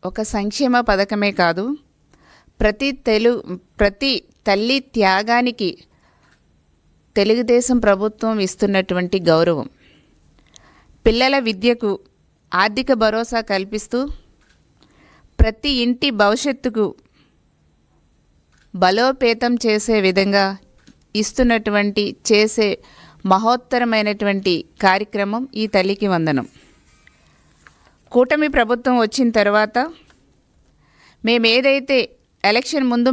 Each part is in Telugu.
ఒక సంక్షేమ పథకమే కాదు, ప్రతి తల్లి త్యాగానికి తెలుగుదేశం ప్రభుత్వం ఇస్తున్నటువంటి గౌరవం. పిల్లల విద్యకు ఆర్థిక భరోసా కల్పిస్తూ ప్రతి ఇంటి భవిష్యత్తుకు బలోపేతం చేసే విధంగా చేసే మహోత్తరమైనటువంటి కార్యక్రమం ఈ తల్లికి వందనం. కూటమి ప్రభుత్వం వచ్చిన తర్వాత మేము ఏదైతే ఎలక్షన్ ముందు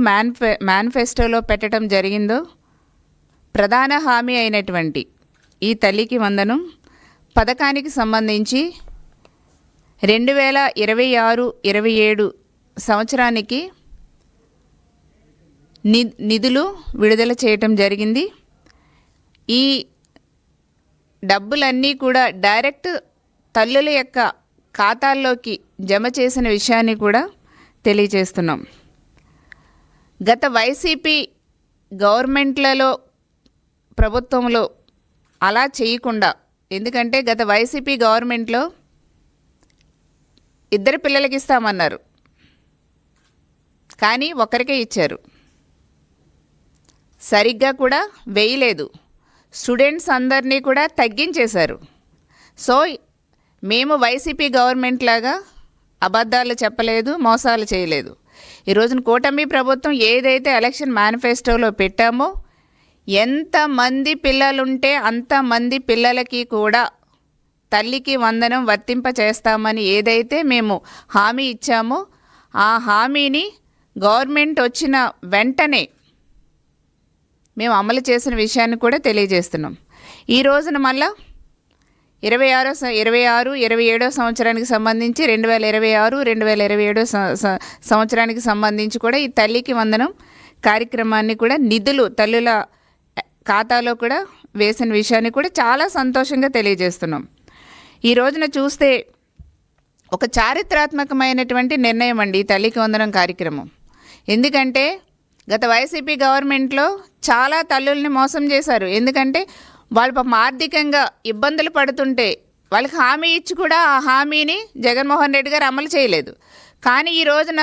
మేనిఫెస్టోలో పెట్టడం జరిగిందో ప్రధాన హామీ అయినటువంటి ఈ తల్లికి వందనం పథకానికి సంబంధించి 2026-27 సంవత్సరానికి నిధులు విడుదల చేయటం జరిగింది. ఈ డబ్బులన్నీ కూడా డైరెక్ట్ తల్లుల యొక్క ఖాతాల్లోకి జమ చేసిన విషయాన్ని కూడా తెలియజేస్తున్నాం. గత వైసీపీ గవర్నమెంట్లలో ప్రభుత్వంలో అలా చేయకుండా, ఎందుకంటే గత వైసీపీ గవర్నమెంట్లో 2 పిల్లలకి ఇస్తామన్నారు, కానీ ఒకరికే ఇచ్చారు. సరిగ్గా కూడా వేయలేదు. స్టూడెంట్స్ అందరినీ కూడా తగ్గించేశారు. సో మేము వైసీపీ గవర్నమెంట్ లాగా అబద్ధాలు చెప్పలేదు, మోసాలు చేయలేదు. ఈరోజున కూటమి ప్రభుత్వం ఏదైతే ఎలక్షన్ మేనిఫెస్టోలో పెట్టామో ఎంతమంది పిల్లలుంటే అంతమంది పిల్లలకి కూడా తల్లికి వందనం వర్తింప చేస్తామని ఏదైతే మేము హామీ ఇచ్చామో ఆ హామీని గవర్నమెంట్ వచ్చిన వెంటనే మేము అమలు చేసిన విషయాన్ని కూడా తెలియజేస్తున్నాం. ఈ రోజున మళ్ళా 26-27 సంవత్సరానికి సంబంధించి 2026-2027 సంవత్సరానికి సంబంధించి కూడా ఈ తల్లికి వందనం కార్యక్రమాన్ని కూడా నిధులు తల్లుల ఖాతాలో కూడా వేసిన విషయాన్ని కూడా చాలా సంతోషంగా తెలియజేస్తున్నాం. ఈ రోజున చూస్తే ఒక చారిత్రాత్మకమైనటువంటి నిర్ణయం అండి ఈ తల్లికి వందనం కార్యక్రమం. ఎందుకంటే గత వైసీపీ గవర్నమెంట్లో చాలా తల్లుల్ని మోసం చేశారు. ఎందుకంటే వాళ్ళు పాపం ఆర్థికంగా ఇబ్బందులు పడుతుంటే వాళ్ళకి హామీ ఇచ్చి కూడా ఆ హామీని జగన్మోహన్ రెడ్డి గారు అమలు చేయలేదు. కానీ ఈ రోజున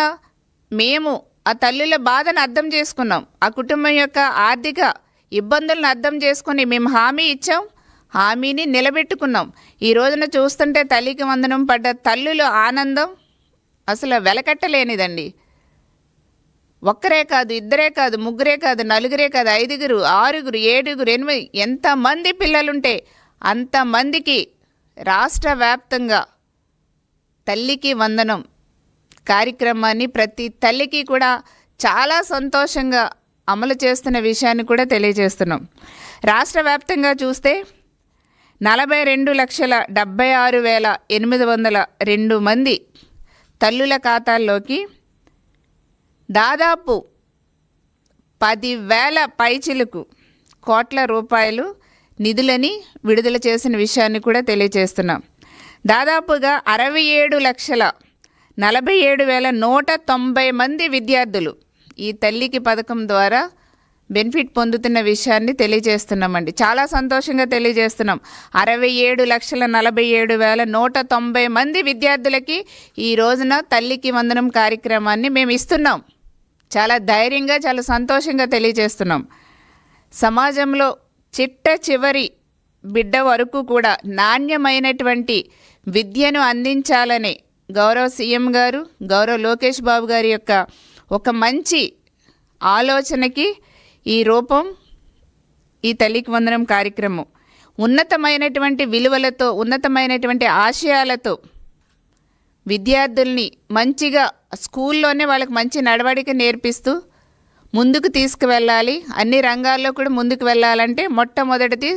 మేము ఆ తల్లుల బాధను అర్థం చేసుకున్నాం, ఆ కుటుంబం యొక్క ఆర్థిక ఇబ్బందులను అర్థం చేసుకుని మేము హామీ ఇచ్చాం, హామీని నిలబెట్టుకున్నాం. ఈ రోజున చూస్తుంటే తల్లికి వందనం పడ్డ తల్లుల ఆనందం అసలు వెలకట్టలేనిదండి. ఒక్కరే కాదు, 2 కాదు, 3 కాదు, 4 కాదు, 5, 6, 7, 8 ఎంతమంది పిల్లలుంటే అంతమందికి రాష్ట్ర వ్యాప్తంగా తల్లికి వందనం కార్యక్రమాన్ని ప్రతి తల్లికి కూడా చాలా సంతోషంగా అమలు చేస్తున్న విషయాన్ని కూడా తెలియజేస్తున్నాం. రాష్ట్ర వ్యాప్తంగా చూస్తే 42,76,802 మంది తల్లుల ఖాతాల్లోకి దాదాపు 10,000 పైచిలకు కోట్ల రూపాయలు నిధులని విడుదల చేసిన విషయాన్ని కూడా తెలియజేస్తున్నాం. దాదాపుగా 67,47,190 మంది విద్యార్థులు ఈ తల్లికి పథకం ద్వారా బెనిఫిట్ పొందుతున్న విషయాన్ని తెలియజేస్తున్నామండి. చాలా సంతోషంగా తెలియజేస్తున్నాం. 67,47,190 మంది విద్యార్థులకి ఈ రోజున తల్లికి వందనం కార్యక్రమాన్ని మేము ఇస్తున్నాం. చాలా ధైర్యంగా, చాలా సంతోషంగా తెలియజేస్తున్నాం. సమాజంలో చిట్ట చివరి బిడ్డ వరకు కూడా నాణ్యమైనటువంటి విద్యను అందించాలని గౌరవ సీఎం గారు, గౌరవ లోకేష్ బాబు గారి యొక్క ఒక మంచి ఆలోచనకి ఈ రూపం ఈ తల్లికి వందనం కార్యక్రమం. ఉన్నతమైనటువంటి విలువలతో, ఉన్నతమైనటువంటి ఆశయాలతో విద్యార్థుల్ని మంచిగా స్కూల్లోనే వాళ్ళకి మంచి నడవడిక నేర్పిస్తూ ముందుకు తీసుకువెళ్ళాలి. అన్ని రంగాల్లో కూడా ముందుకు వెళ్ళాలంటే మొట్టమొదటిది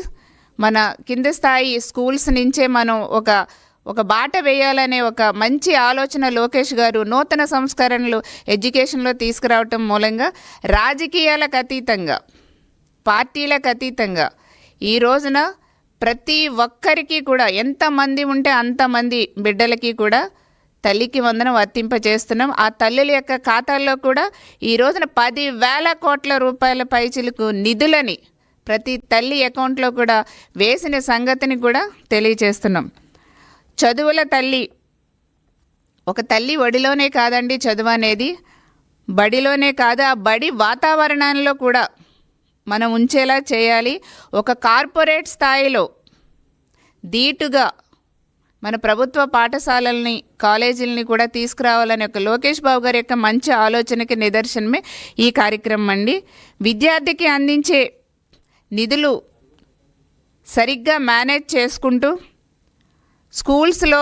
మన కింద స్థాయి స్కూల్స్ నుంచే మనం ఒక బాట వేయాలనే ఒక మంచి ఆలోచన లోకేష్ గారు నూతన సంస్కరణలు ఎడ్యుకేషన్లో తీసుకురావటం మూలంగా రాజకీయాలకు అతీతంగా, పార్టీలకు అతీతంగా ఈ రోజున ప్రతి ఒక్కరికి కూడా ఎంతమంది ఉంటే అంతమంది బిడ్డలకి కూడా తల్లికి వందనం వర్తింపజేస్తున్నాం. ఆ తల్లుల యొక్క ఖాతాల్లో కూడా ఈ రోజున 10,000 కోట్ల రూపాయల పైచిలకు నిధులని ప్రతి తల్లి అకౌంట్లో కూడా వేసిన సంగతిని కూడా తెలియజేస్తున్నాం. చదువుల తల్లి ఒక తల్లి ఒడిలోనే కాదండి చదువు అనేది, బడిలోనే కాదు, ఆ బడి వాతావరణంలో కూడా మనం ఉంచేలా చేయాలి. ఒక కార్పొరేట్ స్థాయిలో ధీటుగా మన ప్రభుత్వ పాఠశాలల్ని, కాలేజీలని కూడా తీసుకురావాలని ఒక లోకేష్ బాబు గారి యొక్క మంచి ఆలోచనకి నిదర్శనమే ఈ కార్యక్రమం అండి. విద్యార్థికి అందించే నిధులు సరిగ్గా మేనేజ్ చేసుకుంటూ స్కూల్స్లో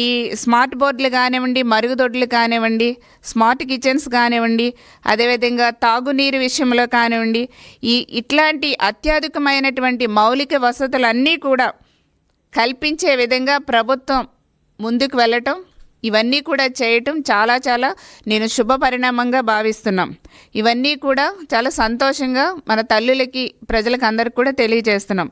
ఈ స్మార్ట్ బోర్డులు కానివ్వండి, మరుగుదొడ్లు కానివ్వండి, స్మార్ట్ కిచెన్స్ కానివ్వండి, అదేవిధంగా తాగునీరు విషయంలో కానివ్వండి, ఇట్లాంటి అత్యాధునికమైనటువంటి మౌలిక వసతులన్నీ కూడా కల్పించే విధంగా ప్రభుత్వం ముందుకు వెళ్ళటం, ఇవన్నీ కూడా చేయటం చాలా చాలా నేను శుభ పరిణామంగా భావిస్తున్నాం. ఇవన్నీ కూడా చాలా సంతోషంగా మన తల్లులకి, ప్రజలకు అందరికి కూడా తెలియజేస్తున్నాం.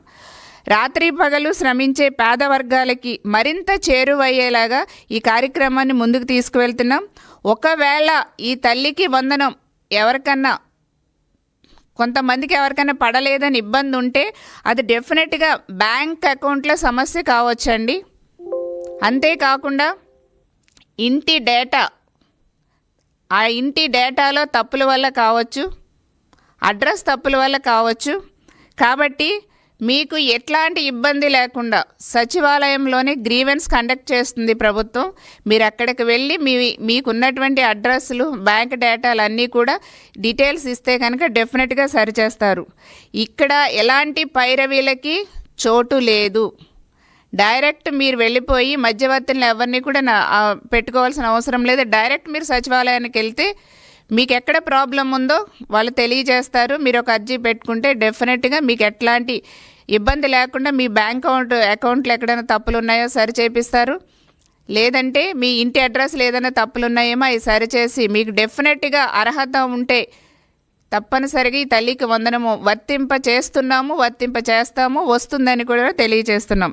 రాత్రి పగలు శ్రమించే పేద వర్గాలకి మరింత చేరువయ్యేలాగా ఈ కార్యక్రమాన్ని ముందుకు తీసుకువెళ్తున్నాం. ఒకవేళ ఈ తల్లికి వందనం కొంతమందికి ఎవరికైనా పడలేదని ఇబ్బంది ఉంటే అది డెఫినెట్గా బ్యాంక్ అకౌంట్లో సమస్య కావచ్చండి. అంతేకాకుండా ఆ ఇంటి డేటాలో తప్పుల వల్ల కావచ్చు, అడ్రస్ తప్పుల వల్ల కావచ్చు. కాబట్టి మీకు ఎట్లాంటి ఇబ్బంది లేకుండా సచివాలయంలోనే గ్రీవెన్స్ కండక్ట్ చేస్తుంది ప్రభుత్వం. మీరు అక్కడికి వెళ్ళి మీకున్నటువంటి అడ్రస్లు, బ్యాంక్ డేటాలు అన్నీ కూడా డీటెయిల్స్ ఇస్తే కనుక డెఫినెట్గా సరిచేస్తారు. ఇక్కడ ఎలాంటి పైరవీలకి చోటు లేదు. డైరెక్ట్ మీరు వెళ్ళిపోయి మధ్యవర్తులను ఎవరిని కూడా పెట్టుకోవాల్సిన అవసరం లేదు. డైరెక్ట్ మీరు సచివాలయానికి వెళ్తే మీకు ఎక్కడ ప్రాబ్లం ఉందో వాళ్ళు తెలియజేస్తారు. మీరు ఒక అర్జీ పెట్టుకుంటే డెఫినెట్గా మీకు ఎట్లాంటి ఇబ్బంది లేకుండా మీ బ్యాంక్ అకౌంట్లో ఎక్కడైనా తప్పులు ఉన్నాయో సరి చేపిస్తారు. లేదంటే మీ ఇంటి అడ్రస్లు ఏదైనా తప్పులు ఉన్నాయేమో అవి సరిచేసి మీకు డెఫినెట్గా అర్హత ఉంటే తప్పనిసరిగా ఈ తల్లికి వందనము వర్తింప చేస్తాము, వస్తుందని కూడా తెలియజేస్తున్నాం.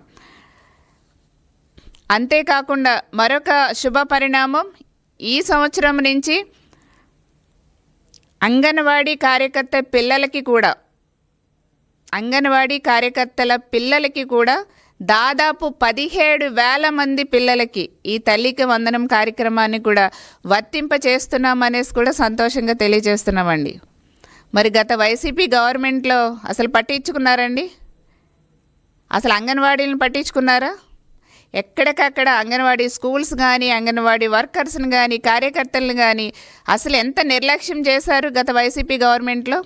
అంతేకాకుండా మరొక శుభ పరిణామం, ఈ సంవత్సరం నుంచి అంగన్వాడీ కార్యకర్తల పిల్లలకి కూడా దాదాపు 17,000 మంది పిల్లలకి ఈ తల్లికి వందనం కార్యక్రమాన్ని కూడా వర్తింప చేస్తున్నామనేసి కూడా సంతోషంగా తెలియజేస్తున్నామండి. మరి గత వైసీపీ గవర్నమెంట్లో అసలు పట్టించుకున్నారండి? అసలు అంగన్వాడీలను పట్టించుకున్నారా? ఎక్కడికక్కడ అంగన్వాడీ స్కూల్స్ కానీ, అంగన్వాడీ వర్కర్స్ని కానీ, కార్యకర్తలను కానీ అసలు ఎంత నిర్లక్ష్యం చేశారు గత వైసీపీ గవర్నమెంట్లో.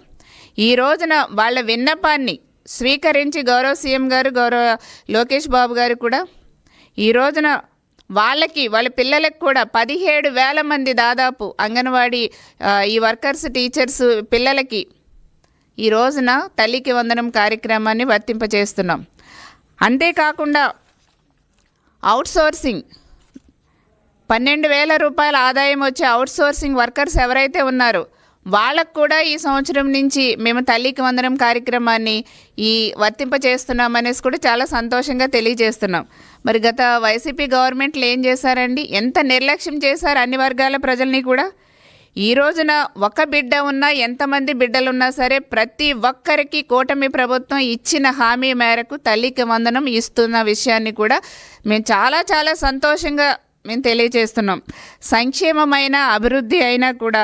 ఈ రోజున వాళ్ళ విన్నపాన్ని స్వీకరించి గౌరవ సీఎం గారు, గౌరవ లోకేష్ బాబు గారు కూడా ఈ రోజున వాళ్ళ పిల్లలకు కూడా 17,000 మంది దాదాపు అంగన్వాడీ ఈ వర్కర్స్, టీచర్స్ పిల్లలకి ఈ రోజున తల్లికి వందనం కార్యక్రమాన్ని వర్తింపచేస్తున్నాం. అంతేకాకుండా అవుట్సోర్సింగ్ 12,000 రూపాయల ఆదాయం వచ్చే అవుట్సోర్సింగ్ వర్కర్స్ ఎవరైతే ఉన్నారో వాళ్ళకు కూడా ఈ సంవత్సరం నుంచి మేము తల్లికి వందనం కార్యక్రమాన్ని వర్తింపచేస్తున్నామనేసి కూడా చాలా సంతోషంగా తెలియజేస్తున్నాం. మరి గత వైసీపీ గవర్నమెంట్లు ఏం చేశారండి? ఎంత నిర్లక్ష్యం చేశారు అన్ని వర్గాల ప్రజల్ని కూడా. ఈ రోజున ఒక బిడ్డ ఉన్నా, ఎంతమంది బిడ్డలున్నా సరే ప్రతి ఒక్కరికి కూటమి ప్రభుత్వం ఇచ్చిన హామీ మేరకు తల్లికి వందనం ఇస్తున్న విషయాన్ని కూడా మేము చాలా చాలా సంతోషంగా మేము తెలియజేస్తున్నాం. సంక్షేమమైన అభివృద్ధి అయినా కూడా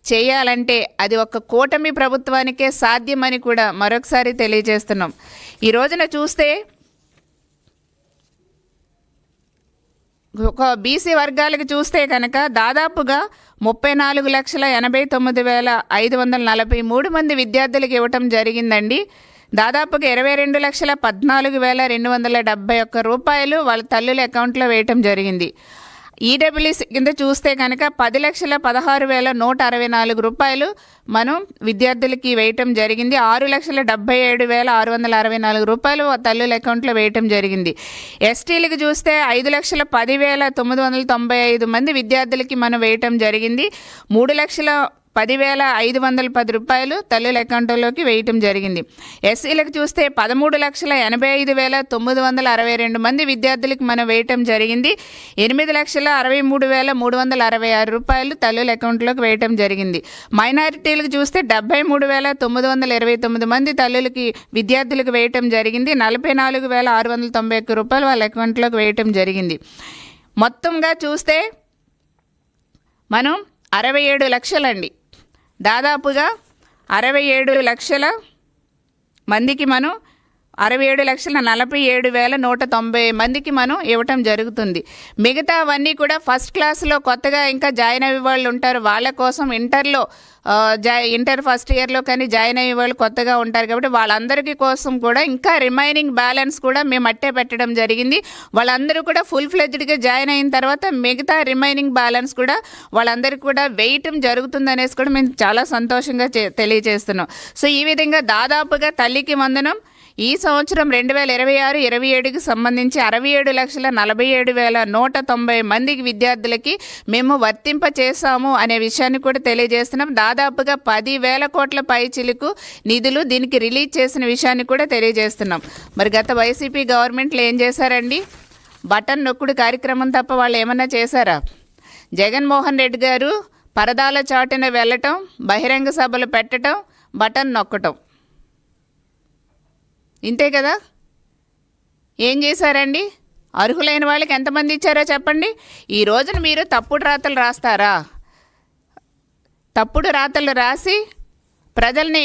చేయాలంటే అది ఒక కూటమి ప్రభుత్వానికే సాధ్యమని కూడా మరొకసారి తెలియజేస్తున్నాం. ఈ రోజున చూస్తే ఒక బీసీ వర్గాలకు చూస్తే కనుక దాదాపుగా 34,89,543 మంది విద్యార్థులకు ఇవ్వటం జరిగిందండి. దాదాపుగా 22,14,271 రూపాయలు వాళ్ళ తల్లుల అకౌంట్లో వేయటం జరిగింది. ఈడబ్ల్యూఎస్ కింద చూస్తే కనుక 10,16,164 రూపాయలు మనం విద్యార్థులకి వేయటం జరిగింది. 6,77,664 రూపాయలు తల్లుల అకౌంట్లో వేయటం జరిగింది. ఎస్టీలకు చూస్తే 5,10,995 మంది విద్యార్థులకి మనం వేయటం జరిగింది. 3,10,510 రూపాయలు తల్లుల అకౌంట్లోకి వేయటం జరిగింది. ఎస్సీలకు చూస్తే 13,85,962 మంది విద్యార్థులకు మనం వేయటం జరిగింది. 8,63,366 రూపాయలు తల్లుల అకౌంట్లోకి వేయటం జరిగింది. మైనారిటీలకు చూస్తే 73,929 మంది విద్యార్థులకు వేయటం జరిగింది. 44,691 రూపాయలు వాళ్ళ అకౌంట్లోకి వేయటం జరిగింది. మొత్తంగా చూస్తే మనం 67 లక్షలండి, దాదాపుగా 67 లక్షల మందికి మనం 67,47,190 మందికి మనం ఇవ్వటం జరుగుతుంది. మిగతావన్నీ కూడా ఫస్ట్ క్లాస్లో కొత్తగా ఇంకా జాయిన్ అయ్యే వాళ్ళు ఉంటారు, వాళ్ళ కోసం ఇంటర్ ఫస్ట్ ఇయర్లో కానీ జాయిన్ అయ్యే వాళ్ళు కొత్తగా ఉంటారు కాబట్టి వాళ్ళందరికీ కోసం కూడా ఇంకా రిమైనింగ్ బ్యాలెన్స్ కూడా మేము అట్టే పెట్టడం జరిగింది. వాళ్ళందరూ కూడా ఫుల్ ఫ్లెడ్జ్డ్గా జాయిన్ అయిన తర్వాత మిగతా రిమైనింగ్ బ్యాలెన్స్ కూడా వాళ్ళందరికీ కూడా వేయటం జరుగుతుంది అనేసి కూడా మేము చాలా సంతోషంగా తెలియజేస్తున్నాం. సో ఈ విధంగా దాదాపుగా తల్లికి వందనం ఈ సంవత్సరం 2026-27కి సంబంధించి 67,47,190 మందికి విద్యార్థులకి మేము వర్తింప చేశాము అనే విషయాన్ని కూడా తెలియజేస్తున్నాం. దాదాపుగా 10,000 కోట్ల పైచిలుకు నిధులు దీనికి రిలీజ్ చేసిన విషయాన్ని కూడా తెలియజేస్తున్నాం. మరి గత వైసీపీ గవర్నమెంట్లో ఏం చేశారండి? బటన్ నొక్కుడు కార్యక్రమం తప్ప వాళ్ళు ఏమన్నా చేశారా? జగన్మోహన్ రెడ్డి గారు పరదాల చాటున వెళ్ళటం, బహిరంగ సభలు పెట్టడం, బటన్ నొక్కటం, ఇంతే కదా. ఏం చేశారండి? అర్హులైన వాళ్ళకి ఎంతమంది ఇచ్చారో చెప్పండి. ఈ రోజున మీరు తప్పుడు రాతలు రాస్తారా? తప్పుడు రాతలు రాసి ప్రజల్ని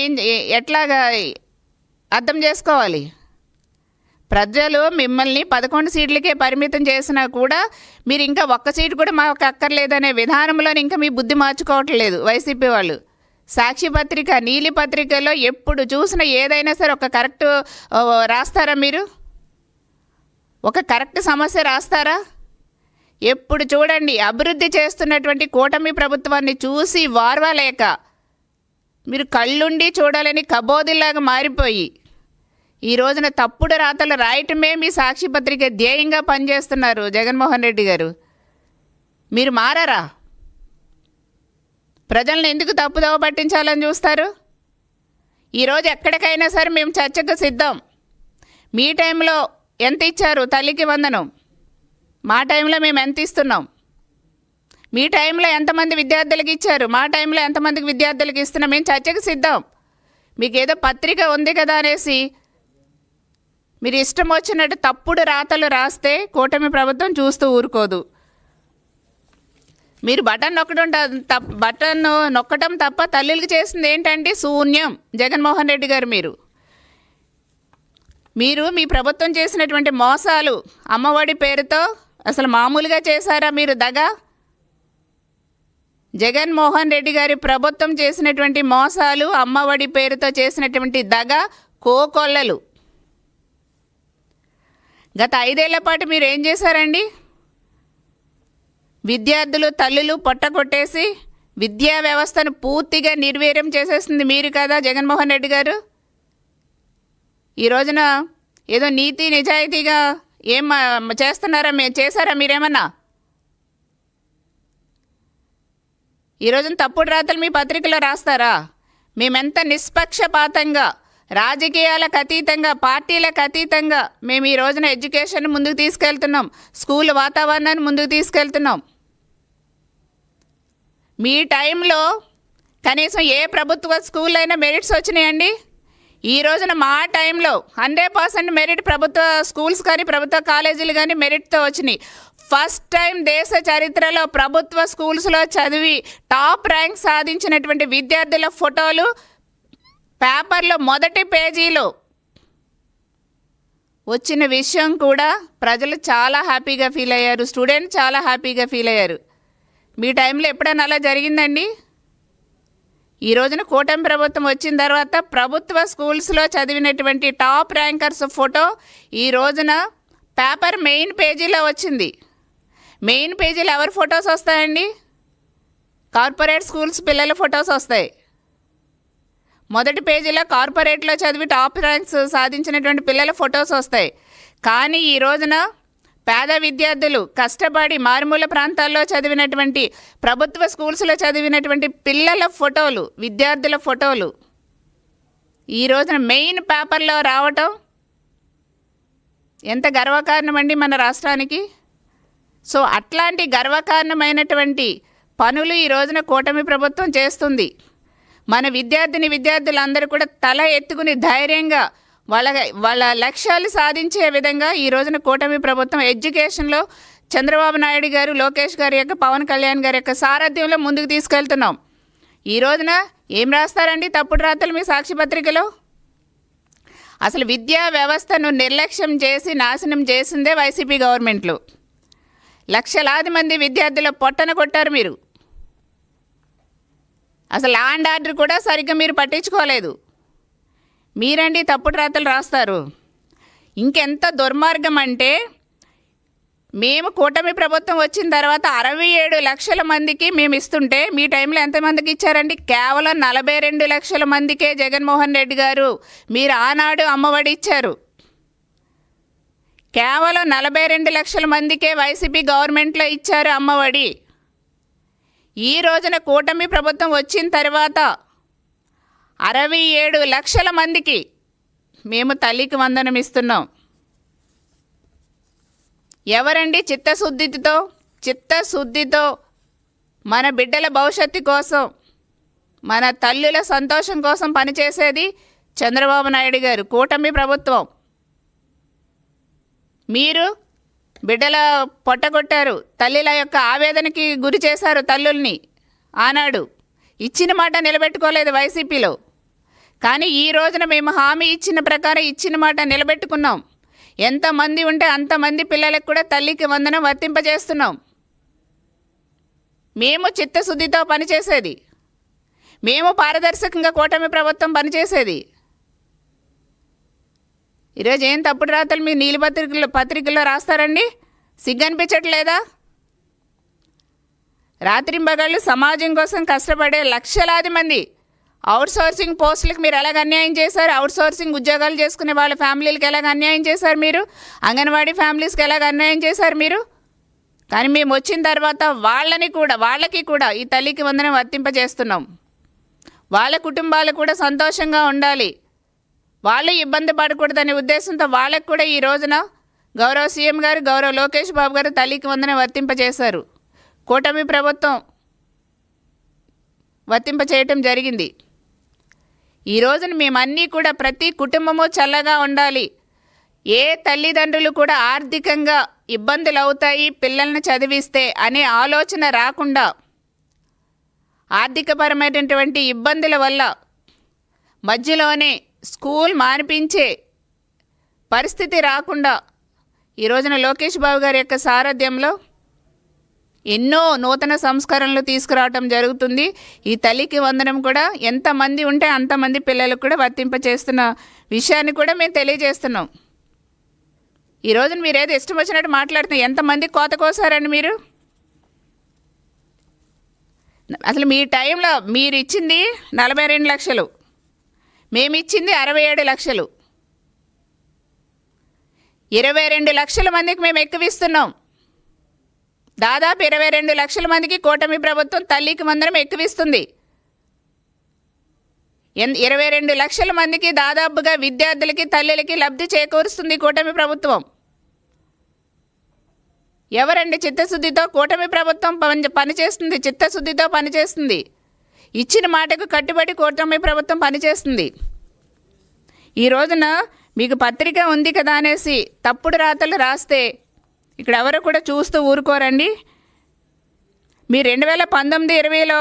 ఎట్లాగా అర్థం చేసుకోవాలి? ప్రజలు మిమ్మల్ని 11 సీట్లకే పరిమితం చేసినా కూడా మీరు ఇంకా ఒక్క సీటు కూడా మాకు అక్కర్లేదనే విధానంలో ఇంకా మీ బుద్ధి మార్చుకోవట్లేదు వైసీపీ వాళ్ళు. సాక్షి పత్రిక, నీలి పత్రికలో ఎప్పుడు చూసినా ఏదైనా సరే ఒక కరెక్ట్ రాస్తారా? మీరు ఒక కరెక్ట్ సమస్య రాస్తారా? ఎప్పుడు చూడండి అభివృద్ధి చేస్తున్నటువంటి కూటమి ప్రభుత్వాన్ని చూసి వార్వాలేక మీరు కళ్ళుండి చూడాలని కబోదిలాగా మారిపోయి ఈ రోజున తప్పుడు రాతలు రాయటమే మీ సాక్షి పత్రిక ధ్యేయంగా పనిచేస్తున్నారు జగన్మోహన్ రెడ్డి గారు. మీరు మారారా? ప్రజలను ఎందుకు తప్పుదోవ పట్టించాలని చూస్తారు? ఈరోజు ఎక్కడికైనా సరే మేము చర్చకు సిద్ధం. మీ టైంలో ఎంత ఇచ్చారు తల్లికి వందనం? మా టైంలో మేము ఎంత ఇస్తున్నాం? మీ టైంలో ఎంతమంది విద్యార్థులకు ఇచ్చారు? మా టైంలో ఎంతమందికి విద్యార్థులకు ఇస్తున్నాం? మేము చర్చకు సిద్ధం. మీకు ఏదో పత్రిక ఉంది కదా అనేసి మీరు ఇష్టం వచ్చినట్టు తప్పుడు రాతలు రాస్తే కూటమి ప్రభుత్వం చూస్తూ ఊరుకోదు. మీరు బటన్ నొక్కడం తప్ప తల్లులకి చేసింది ఏంటంటే శూన్యం. జగన్మోహన్ రెడ్డి గారు మీరు మీ ప్రభుత్వం చేసినటువంటి మోసాలు, అమ్మఒడి పేరుతో అసలు మామూలుగా చేశారా మీరు దగా? జగన్మోహన్ రెడ్డి గారి ప్రభుత్వం చేసినటువంటి మోసాలు, అమ్మఒడి పేరుతో చేసినటువంటి దగా కోకొల్లలు. గత 5 ఏళ్ల పాటు మీరు ఏం చేశారండి? విద్యార్థులు తల్లులు పొట్ట కొట్టేసి విద్యా వ్యవస్థను పూర్తిగా నిర్వీర్యం చేసేస్తుంది మీరు కదా జగన్మోహన్ రెడ్డి గారు. ఈ రోజున ఏదో నీతి నిజాయితీగా ఏం చేశారా మీరేమన్నా? ఈ రోజున తప్పుడు రాతలు మీ పత్రికలో రాస్తారా? మేమెంత నిష్పక్షపాతంగా, రాజకీయాలకు అతీతంగా, పార్టీలకు అతీతంగా మేము ఈ రోజున ఎడ్యుకేషన్ ముందుకు తీసుకెళ్తున్నాం, స్కూల్ వాతావరణాన్ని ముందుకు తీసుకెళ్తున్నాం. మీ టైంలో కనీసం ఏ ప్రభుత్వ స్కూల్ అయినా మెరిట్స్ వచ్చినాయండి? ఈ రోజున మా టైంలో 100% మెరిట్ ప్రభుత్వ స్కూల్స్ కానీ ప్రభుత్వ కాలేజీలు కానీ మెరిట్తో వచ్చినాయి. ఫస్ట్ టైం దేశ చరిత్రలో ప్రభుత్వ స్కూల్స్లో చదివి టాప్ ర్యాంక్ సాధించినటువంటి విద్యార్థుల ఫోటోలు పేపర్లో మొదటి పేజీలో వచ్చిన విషయం కూడా ప్రజలు చాలా హ్యాపీగా ఫీల్ అయ్యారు, స్టూడెంట్స్ చాలా హ్యాపీగా ఫీల్ అయ్యారు. మీ టైంలో ఎప్పుడైనా అలా జరిగిందండి? ఈ రోజున కూటమి ప్రభుత్వం వచ్చిన తర్వాత ప్రభుత్వ స్కూల్స్లో చదివినటువంటి టాప్ ర్యాంకర్స్ ఫోటో ఈ రోజున పేపర్ మెయిన్ పేజీలో వచ్చింది. మెయిన్ పేజీలో ఎవరి ఫొటోస్ వస్తాయండి? కార్పొరేట్ స్కూల్స్ పిల్లల ఫొటోస్ వస్తాయి. మొదటి పేజీలో కార్పొరేట్లో చదివి టాప్ ర్యాంక్స్ సాధించినటువంటి పిల్లల ఫొటోస్ వస్తాయి. కానీ ఈ రోజున పేద విద్యార్థులు కష్టపడి మారుమూల ప్రాంతాల్లో చదివినటువంటి ప్రభుత్వ స్కూల్స్లో చదివినటువంటి పిల్లల ఫోటోలు, విద్యార్థుల ఫోటోలు ఈ రోజున మెయిన్ పేపర్లో రావటం ఎంత గర్వకారణం అండి మన రాష్ట్రానికి. సో అట్లాంటి గర్వకారణమైనటువంటి పనులు ఈ రోజున కూటమి ప్రభుత్వం చేస్తుంది. మన విద్యార్థులందరూ కూడా తల ఎత్తుకుని ధైర్యంగా వాళ్ళ లక్ష్యాలు సాధించే విధంగా ఈ రోజున కూటమి ప్రభుత్వం ఎడ్యుకేషన్లో చంద్రబాబు నాయుడు గారు, లోకేష్ గారి యొక్క, పవన్ కళ్యాణ్ గారి యొక్క సారథ్యంలో ముందుకు తీసుకెళ్తున్నాం. ఈ రోజున ఏం రాస్తారండి తప్పుడు రాతలు మీ సాక్షి పత్రికలో? అసలు విద్యా వ్యవస్థను నిర్లక్ష్యం చేసి నాశనం చేసిందే వైసీపీ గవర్నమెంట్లు. లక్షలాది మంది విద్యార్థుల పొట్టన కొట్టారు మీరు. అసలు లా అండ్ ఆర్డర్ కూడా సరిగ్గా మీరు పట్టించుకోలేదు. మీరండి తప్పుడు రాతలు రాస్తారు. ఇంకెంత దుర్మార్గం అంటే, మేము కూటమి ప్రభుత్వం వచ్చిన తర్వాత 67 లక్షల మందికి మేము ఇస్తుంటే మీ టైంలో ఎంతమందికి ఇచ్చారండి? కేవలం 42 లక్షల మందికే జగన్మోహన్ రెడ్డి గారు మీరు ఆనాడు అమ్మఒడి ఇచ్చారు. కేవలం 42 లక్షల మందికే వైసీపీ గవర్నమెంట్లో ఇచ్చారు అమ్మఒడి. ఈ రోజున కూటమి ప్రభుత్వం వచ్చిన తర్వాత 67 లక్షల మందికి మేము తల్లికి వందనం ఇస్తున్నాం. ఎవరండి చిత్తశుద్ధితో మన బిడ్డల భవిష్యత్తు కోసం, మన తల్లుల సంతోషం కోసం పనిచేసేది చంద్రబాబు నాయుడు గారు, కూటమి ప్రభుత్వం. మీరు బిడ్డల పొట్టగొట్టారు, తల్లిల యొక్క ఆవేదనకి గురి చేశారు తల్లుల్ని. ఆనాడు ఇచ్చిన మాట నిలబెట్టుకోలేదు వైసీపీలో. కానీ ఈ రోజున మేము హామీ ఇచ్చిన ప్రకారం ఇచ్చిన మాట నిలబెట్టుకున్నాం. ఎంతమంది ఉంటే అంతమంది పిల్లలకు కూడా తల్లికి వందనం వర్తింపజేస్తున్నాం. మేము చిత్తశుద్ధితో పనిచేసేది, మేము పారదర్శకంగా కూటమి ప్రభుత్వం పనిచేసేది. ఈరోజు ఏం తప్పుడు రాతలు మీ నీలి పత్రికల్లో రాస్తారండి? సిగ్గనిపించట్లేదా? రాత్రింబగళ్ళు సమాజం కోసం కష్టపడే లక్షలాది మంది అవుట్సోర్సింగ్ పోస్టులకు మీరు ఎలాగ అన్యాయం చేశారు? అవుట్సోర్సింగ్ ఉద్యోగాలు చేసుకునే వాళ్ళ ఫ్యామిలీలకు ఎలాగ అన్యాయం చేశారు మీరు? అంగన్వాడీ ఫ్యామిలీస్కి ఎలాగ అన్యాయం చేశారు మీరు? కానీ మేము వచ్చిన తర్వాత వాళ్ళకి కూడా ఈ తల్లికి వందనం వర్తింపజేస్తున్నాం. వాళ్ళ కుటుంబాలు కూడా సంతోషంగా ఉండాలి, వాళ్ళు ఇబ్బంది పడకూడదనే ఉద్దేశంతో వాళ్ళకు కూడా ఈ రోజున గౌరవ సీఎం గారు, గౌరవ లోకేష్ బాబు గారు తల్లికి వందనం వర్తింపజేశారు. కూటమి ప్రభుత్వం వర్తింపచేయటం జరిగింది. ఈ రోజున మేమన్నీ కూడా ప్రతి కుటుంబము చల్లగా ఉండాలి, ఏ తల్లిదండ్రులు కూడా ఆర్థికంగా ఇబ్బందులు అవుతాయి పిల్లల్ని చదివిస్తే అనే ఆలోచన రాకుండా, ఆర్థికపరమైనటువంటి ఇబ్బందుల వల్ల మధ్యలోనే స్కూల్ మానిపించే పరిస్థితి రాకుండా ఈ రోజున లోకేష్ బాబు గారి యొక్క సారథ్యంలో ఎన్నో నూతన సంస్కరణలు తీసుకురావటం జరుగుతుంది. ఈ తల్లికి వందనం కూడా ఎంతమంది ఉంటే అంతమంది పిల్లలకు కూడా వర్తింపచేస్తున్న విషయాన్ని కూడా మేము తెలియజేస్తున్నాం. ఈ రోజున మీరు ఏదో ఇష్టం వచ్చినట్టు మాట్లాడుతున్నారు. ఎంతమంది కోత కోసారండి మీరు? అసలు మీ టైంలో మీరు ఇచ్చింది 42 లక్షలు, మేము ఇచ్చింది 67 లక్షలు. 22 లక్షల మందికి మేము ఎక్కువిస్తున్నాం. దాదాపు 22 లక్షల మందికి కూటమి ప్రభుత్వం తల్లికి వందనం ఎక్కువిస్తుంది. 22 లక్షల మందికి దాదాపుగా విద్యార్థులకి, తల్లులకి లబ్ధి చేకూరుస్తుంది కూటమి ప్రభుత్వం. ఎవరండి చిత్తశుద్ధితో కూటమి ప్రభుత్వం పనిచేస్తుంది, చిత్తశుద్ధితో పనిచేస్తుంది. ఇచ్చిన మాటకు కట్టుబడి కూటమి ప్రభుత్వం పనిచేస్తుంది. ఈ రోజున మీకు పత్రిక ఉంది కదా అనేసి తప్పుడు రాతలు రాస్తే ఇక్కడ ఎవరు కూడా చూస్తూ ఊరుకోరండి. మీరు 2019-20లో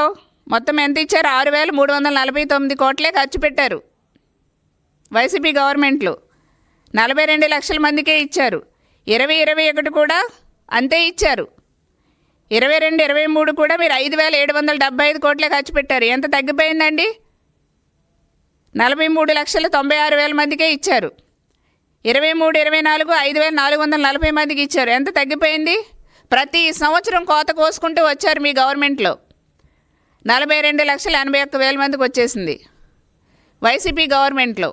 మొత్తం ఎంత ఇచ్చారు? 6,349 కోట్లే ఖర్చు పెట్టారు వైసీపీ గవర్నమెంట్లు. 42 లక్షల మందికే ఇచ్చారు. 2021 కూడా అంతే ఇచ్చారు. 22-23 కూడా మీరు 5,775 కోట్లే ఖర్చు పెట్టారు. ఎంత తగ్గిపోయిందండి? 43,96,000 మందికే ఇచ్చారు. 23-24 5,440 మందికి ఇచ్చారు. ఎంత తగ్గిపోయింది? ప్రతి సంవత్సరం కోత కోసుకుంటూ వచ్చారు మీ గవర్నమెంట్లో. 42,81,000 మందికి వచ్చేసింది వైసీపీ గవర్నమెంట్లో.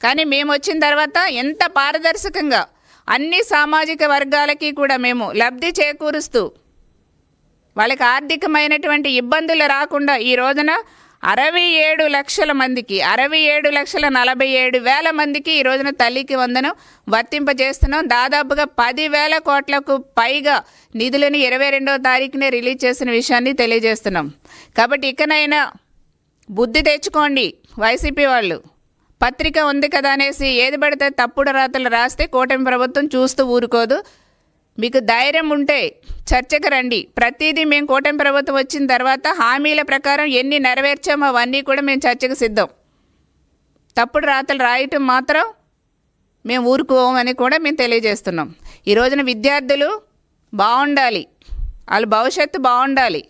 కానీ మేము వచ్చిన తర్వాత ఎంత పారదర్శకంగా అన్ని సామాజిక వర్గాలకి కూడా మేము లబ్ధి చేకూరుస్తూ వాళ్ళకి ఆర్థికమైనటువంటి ఇబ్బందులు రాకుండా ఈ రోజున 67 లక్షల మందికి 67,47,000 మందికి ఈ రోజున తల్లికి వందనం వర్తింపజేస్తున్నాం. దాదాపుగా 10,000 కోట్లకు పైగా నిధులను 22వ తారీఖునే రిలీజ్ చేసిన విషయాన్ని తెలియజేస్తున్నాం. కాబట్టి ఇకనైనా బుద్ధి తెచ్చుకోండి వైసీపీ వాళ్ళు. పత్రిక ఉంది కదా అనేసి ఏది పడితే తప్పుడు రాతలు రాస్తే కూటమి ప్రభుత్వం చూస్తూ ఊరుకోదు. మీకు ధైర్యం ఉంటే చర్చకు రండి. ప్రతిదీ మేము కూటమి ప్రభుత్వం వచ్చిన తర్వాత హామీల ప్రకారం ఎన్ని నెరవేర్చామో అవన్నీ కూడా మేము చర్చకు సిద్ధం. తప్పుడు రాతలు రాయటం మాత్రం మేము ఊరుకోమని కూడా మేము తెలియజేస్తున్నాం. ఈ రోజున విద్యార్థులు బాగుండాలి, వాళ్ళ భవిష్యత్తు బాగుండాలి,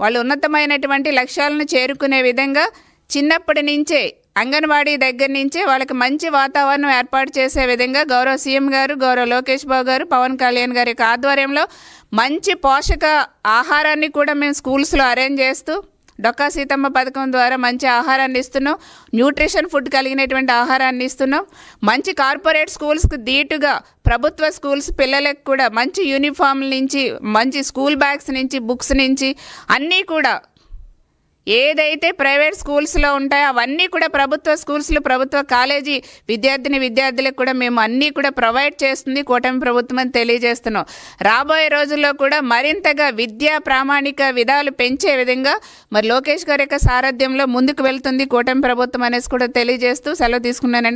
వాళ్ళు ఉన్నతమైనటువంటి లక్ష్యాలను చేరుకునే విధంగా చిన్నప్పటి నుంచే అంగన్వాడీ దగ్గర నుంచే వాళ్ళకి మంచి వాతావరణం ఏర్పాటు చేసే విధంగా గౌరవ సీఎం గారు, గౌరవ లోకేష్ బాబు గారు, పవన్ కళ్యాణ్ గారి యొక్క ఆధ్వర్యంలో మంచి పోషక ఆహారాన్ని కూడా మేము స్కూల్స్లో అరేంజ్ చేస్తూ డొక్కా సీతమ్మ పథకం ద్వారా మంచి ఆహారాన్ని ఇస్తున్నాం. న్యూట్రిషన్ ఫుడ్ కలిగినటువంటి ఆహారాన్ని ఇస్తున్నాం. మంచి కార్పొరేట్ స్కూల్స్కి ధీటుగా ప్రభుత్వ స్కూల్స్ పిల్లలకు కూడా మంచి యూనిఫామ్ల నుంచి, మంచి స్కూల్ బ్యాగ్స్ నుంచి, బుక్స్ నుంచి అన్నీ కూడా ఏదైతే ప్రైవేట్ స్కూల్స్లో ఉంటాయో అవన్నీ కూడా ప్రభుత్వ స్కూల్స్లో, ప్రభుత్వ కాలేజీ విద్యార్థులకు కూడా మేము అన్నీ కూడా ప్రొవైడ్ చేస్తుంది కూటమి ప్రభుత్వం అని తెలియజేస్తున్నాం. రాబోయే రోజుల్లో కూడా మరింతగా విద్యా ప్రామాణిక విధాలు పెంచే విధంగా మరి లోకేష్ గారి యొక్క సారథ్యంలో ముందుకు వెళ్తుంది కూటమి ప్రభుత్వం అనేసి కూడా తెలియజేస్తూ సెలవు తీసుకున్నానండి.